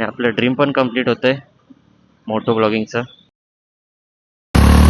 आणि आपलं ड्रीम पण कम्प्लीट होतंय मोटो ब्लॉगिंगचं.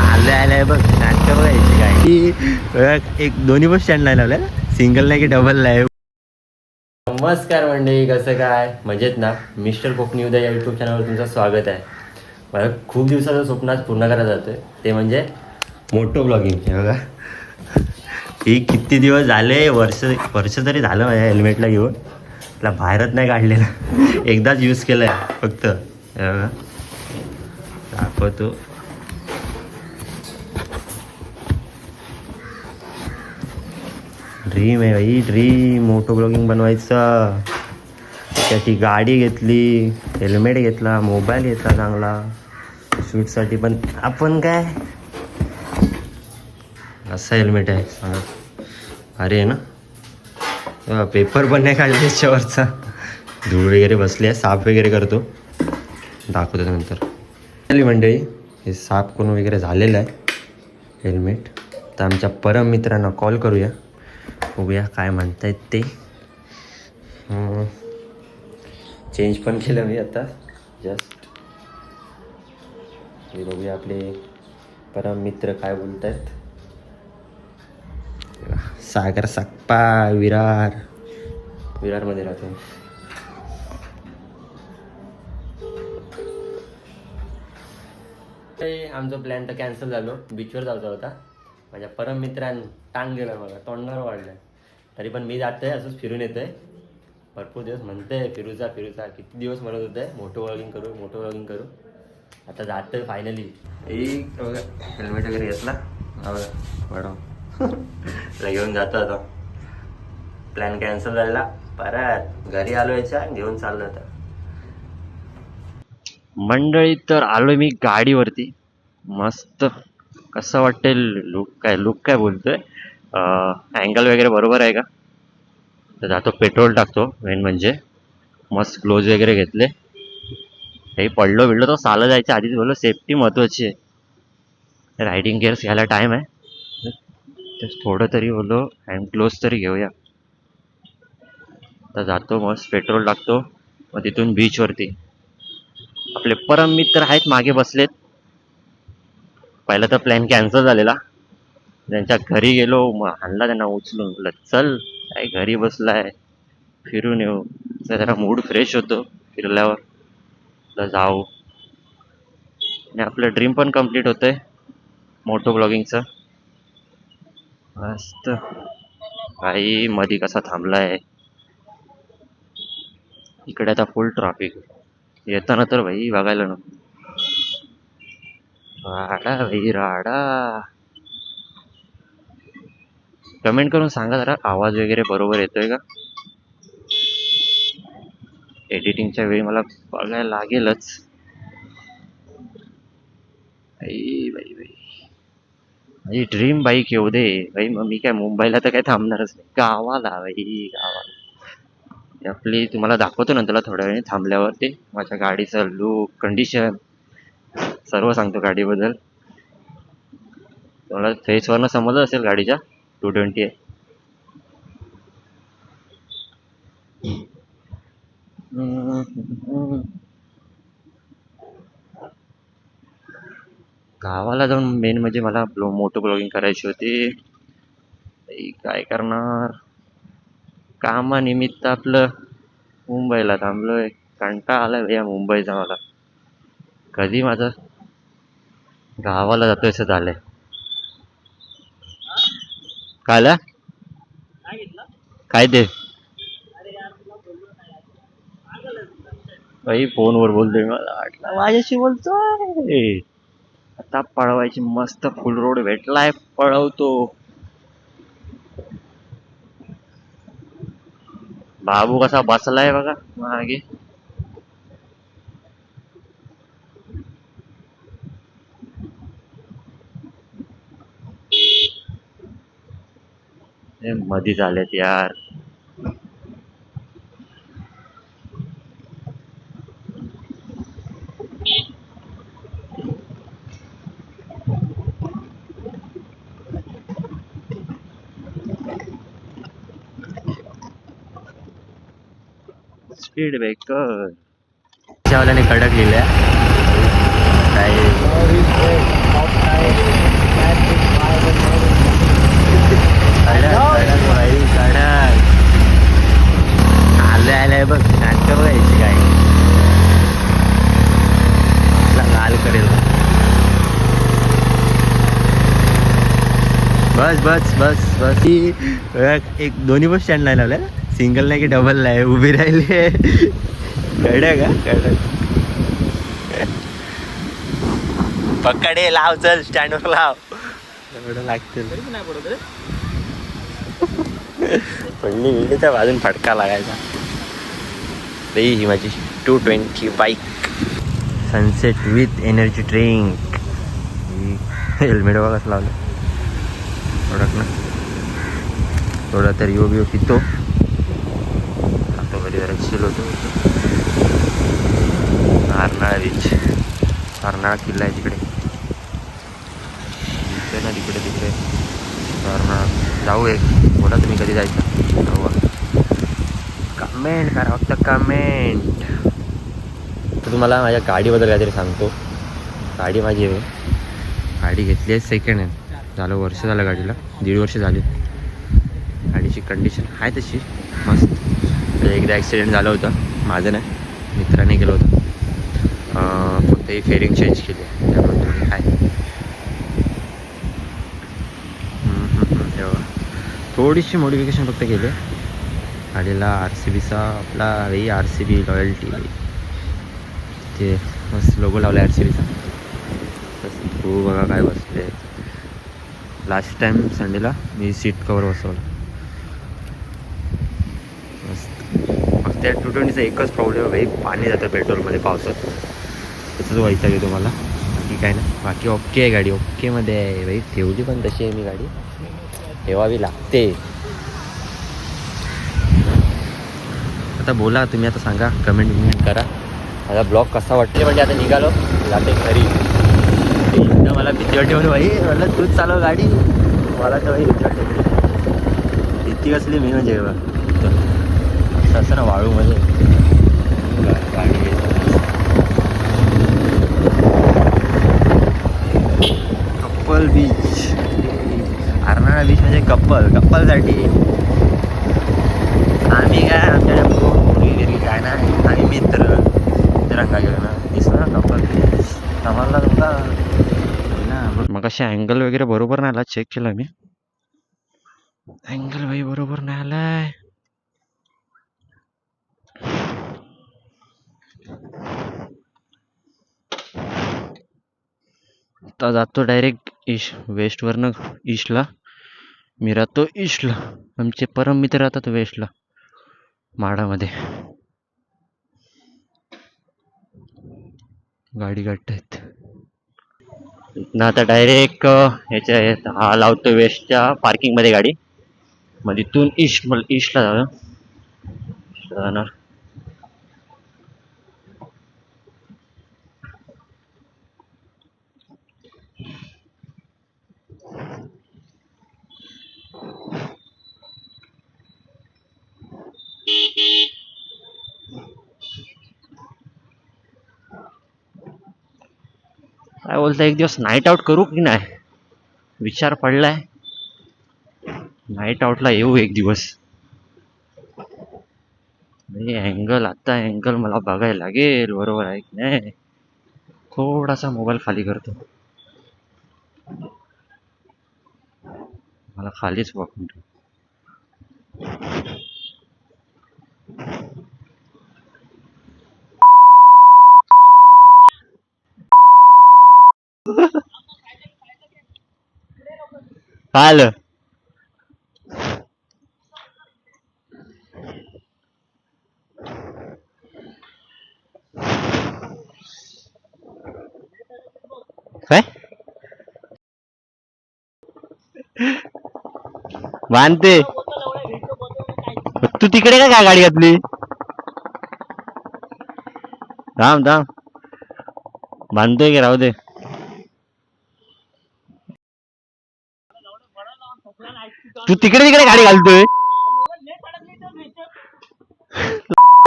आलंय बघ नाटकं बघायची काय एक दोन्ही पण स्टँड नाही लावल्या, सिंगल नाही की डबल नाही. नमस्कार मंडळी, कसं काय मजेत ना? मिस्टर कोकणी उद्या या यूट्यूब चॅनलवर तुमचं स्वागत आहे. मला खूप दिवसाचं स्वप्न आज पूर्ण करायला जातोय, ते म्हणजे मोटो ब्लॉगिंग. हे बघा, ही किती दिवस झाले, वर्ष तरी झालं माझ्या हेल्मेटला घेऊन. त्याला बाहेरच नाही काढलेला, एकदाच यूज केलं आहे फक्त. हे बघा दाखवतो. ड्रीम आहे भाई, ड्रीम मोटो ब्लॉगिंग बनवायचा. त्याची गाडी घेतली, हेल्मेट घेतला, मोबाईल घेतला चांगला शूटसाठी. पण आपण काय असं हेल्मेट आहे सांगा, अरे आहे ना. पेपर पण नाही काढले त्याच्यावरचा, धूळ वगैरे बसली आहे. साफ वगैरे करतो, दाखवतो नंतर. चालली मंडळी, हे साफ करून वगैरे झालेलं आहे हेल्मेट. तर आमच्या परम मित्रांना कॉल करूया, बघूया काय म्हणतायत ते. चेंज पण केलं मी आता जस्ट. हे बघूया आपले परम मित्र काय बोलत आहेत. सागर सक्पा विरारमध्ये राहतो. आमचा प्लॅन तर कॅन्सल झालो, बीचवर जायचा होता. माझ्या परम मित्रांनी टांग गेला, मला तोंडावर वाढलं. तरी पण मी जातोय, असंच फिरून येतोय. भरपूर दिवस म्हणतोय फिरूचा, किती दिवस म्हणत होते मोटो ब्लॉगिंग करू. आता जातोय फायनली. एक हेल्मेट वगैरे घेतला मॅडम घेऊन जातो आता. प्लॅन कॅन्सल झाला, परत घरी आलो, याच्या घेऊन चाललो होता मंडळी. तर आलोय मी गाडीवरती, मस्त. कसं वाटेल लुक काय बोलतोय, अँगल वगैरे बरोबर आहे का? तर जातो, पेट्रोल टाकतो. मेन म्हणजे मस्त ग्लोव्ज वगैरे घेतले. काही पडलो तर चालत जायच्या आधीच बोललो, सेफ्टी महत्वाची आहे. रायडिंग गिअर्स घ्यायला टाइम आहे, थोडं तरी बोललो हँड ग्लोव्ज तरी घेऊया. तर जातो, मस्त पेट्रोल टाकतो. मग तिथून बीचवरती आपले परम मित्र आहेत मागे बसलेत. पहिला तर प्लॅन कॅन्सल झालेला, त्यांच्या घरी गेलो, मग आणला त्यांना उचलून. म्हटलं चल, काय घरी बसलाय, फिरून येऊ. जरा मूड फ्रेश होतो फिरल्यावर. तर जाऊ, आणि आपलं ड्रीम पण कम्प्लीट होतंय मोटो ब्लॉगिंगचं. मस्त भाई, मधी कसा थांबलाय. इकडे आता फुल ट्रॅफिक. येताना तर भाई बघायला नको, राडा भाई राडा. कमेंट करून सांगा जरा, आवाज वगैरे बरोबर येतोय का? एडिटिंगच्या वेळी मला बघायला लागेलच. भाई ड्रीम बाईक येऊ दे भाई, मग मी काय मुंबईला तर काय थांबणारच नाही, गावाला भाई गावाला. आपली तुम्हाला दाखवतो नंतर थोड्या वेळाने थांबल्यावरती माझ्या गाडीचं लुक, कंडिशन सर्व सांगतो गाडीबद्दल. तुम्हाला फेसवरनं समजलं असेल गाडीच्या 220 आहे. गावाला जाऊन मेन म्हणजे मला मोटो ब्लॉगिंग करायची होती. काय करणार, कामानिमित्त आपलं मुंबईला थांबलोय. कंटाळा आलाय भैया मुंबईचा मला. कधी माझं गावाला जातोय असं झालंय. कायला काय ते भाई फोनवर बोलतोय, मला वाटलं माझ्याशी बोलतोय. आता पळवायची, मस्त फुल रोड भेटलाय, पळवतो. बाबू कसा बसलाय बघा मागे. मधी झालेत यार. स्पीड ब्रेकर रिक्षावाल्याने कडक लिहिल्या काय आलंय बघ नाटक बघायची काय लाल करेल. बस बस बस बस एक दोन्ही बस स्टँड नाही लावल्या सिंगल नाही की डबल नाही उभी राहिली कळलं का कळलं पकडे लाव चल स्टँडवर लाव एवढं लागतील पडली गेली तर अजून फटका लागायचा. ही माझी 220 bike sunset with energy drink. Helmet बघा कसं लावलं ओळख ना थोडा तरी यो बिओ पितो आता घरी जरा चिल होतो. अर्नाळा बीच अर्नाळा किल्ला आहे तिकडे ना तिकडे अर्नाळा जाऊ एक बोला तुम्ही कधी जायचं जाऊ कमेंट करा फक्त कमेंट. तर तुम्हाला माझ्या गाडीबद्दल काहीतरी सांगतो. गाडी माझी आहे गाडी घेतली आहे सेकंड हँड झालं वर्ष झालं गाडीला 1.5 वर्ष झाली. गाडीची कंडिशन आहे तशी मस्त. एकदा ॲक्सिडेंट झालं होतं माझं नाही मित्राने केलं होतं फक्त ही फेरिंग चेंज केली आहे त्यामुळे थोडी आहे थोडीशी मॉडिफिकेशन फक्त केली आहे गाडीला. RCBचा आपला भाई RCB लॉयल्टी ते मस्त लोगो लावला RCBचा. हो बघा काय बसले. लास्ट टाइम संडेला मी सीट कवर बसवलं मस्त. फक्त त्या 220चा एकच प्रॉब्लेम आहे भाई पाणी जातं पेट्रोलमध्ये पावसात त्याचाच वैताग आहे तुम्हाला बाकी काय ना. बाकी ओके आहे गाडी ओकेमध्ये आहे भाई. ठेवली पण तशी आहे मी गाडी ठेवावी लागते. आता बोला तुम्ही आता सांगा कमेंट करा माझा ब्लॉग कसा वाटते. म्हणजे आता निघालो जाते घरी मला भीती वाटते म्हणून भाई मला तूच चालव गाडी मला तर भाई भीती वाटते. भीती कसली मी म्हणजे असं असं ना वाळूमध्ये गाडी कप्पल बीच अर्नाळा बीच म्हणजे कप्पलसाठी आम्ही काय आमच्या मुलगी काय ना आणि मित्रांना गेलो ना दिसलं ना कप्पल बीच आम्हाला तुमचा ना. मग अशा अँगल वगैरे बरोबर नाही आला चेक केला मी अँगल भाई बरोबर नाही आलाय. आता जातो डायरेक्ट वेस्टवरनं ईस्टला. मी राहतो ईस्टला आमचे परम मित्र राहतात वेस्टला माडामध्ये. गाडी काढतायत ना आता डायरेक्ट ह्याच्या हा लावतो वेस्टच्या पार्किंगमध्ये गाडी मग तिथून ईस्टला जाणार. काय बोलता एक दिवस नाईट आउट करू की नाही विचार पडलाय. नाईट आउटला येऊ एक दिवस. अँगल मला बघायला लागेल बरोबर आहे की नाही. थोडासा मोबाईल खाली करतो मला खालीच बघून आलं. काय बांधते तू तिकडे काय गाडी घातली. थांब बांधतोय की राहू दे. तू तिकडे गाडी घालतोय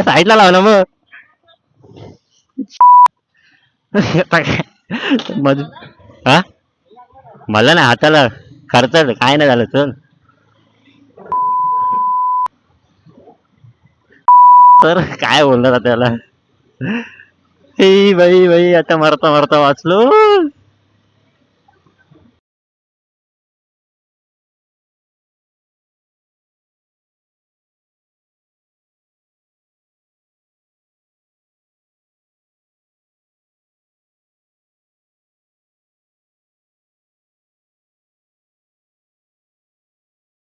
साईडला लाव ना मग आता काय मज हा मला नाही हाताला खर्च काय नाही झालं चल. तर काय बोलणार आता त्याला. ए बाई बाई आता मरता मरता वाचलो.